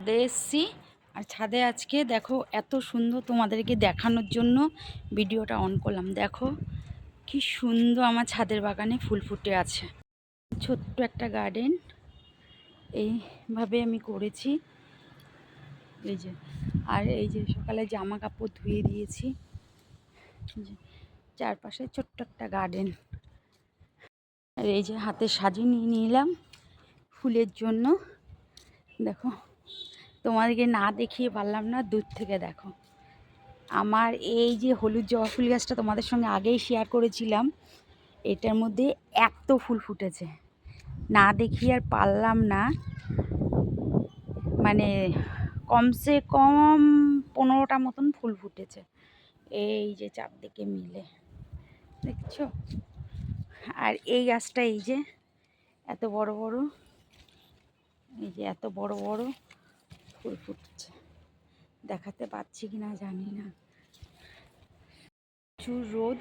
ছাদে এসছি। আর ছাদে আজকে দেখো এত সুন্দর, তোমাদেরকে দেখানোর জন্য ভিডিওটা অন করলাম। দেখো কি সুন্দর আমার ছাদের বাগানে ফুল ফুটে আছে। ছোট্ট একটা গার্ডেন এইভাবে আমি করেছি। এই যে, আর এই যে সকালে জামা কাপড় ধুয়ে দিয়েছি। চারপাশে ছোট্ট একটা গার্ডেন। আর এই যে হাতে সাজিয়ে নিয়ে নিলাম ফুলের জন্য। দেখো, তোমাদেরকে না দেখিয়ে পারলাম না, দূর থেকে দেখো। আমার এই যে হলুদ জবা ফুল গাছটা তোমাদের সঙ্গে আগেই শেয়ার করেছিলাম, এটার মধ্যে এত ফুল ফুটেছে, না দেখিয়ে আর পারলাম না। মানে কমসে কম 15টা মতন ফুল ফুটেছে এই যে চারদিকে মিলে, দেখছো? আর এই গাছটা এই যে এত বড় বড়, এই যে এত বড় বড় ফুল ফুটছে, দেখাতে পাচ্ছি কি না জানি না। প্রচুর রোদ,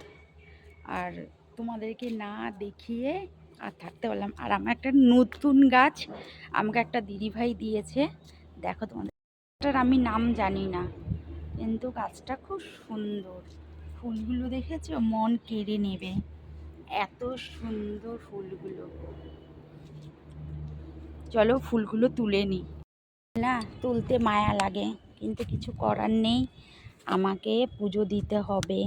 আর তোমাদেরকে না দেখিয়ে আর থাকতে পারলাম। আর আমার একটা নতুন গাছ আমাকে একটা দিদিভাই দিয়েছে, দেখো তোমাদের, এটার আমি নাম জানি না, কিন্তু গাছটা খুব সুন্দর। ফুলগুলো দেখেছো, মন কেড়ে নেবে, এত সুন্দর ফুলগুলো। চলো ফুলগুলো তুলে নিই। না তুলতে মায়া লাগে, কিন্তু কিছু করার নেই, আমাকে পুজো দিতে হবে।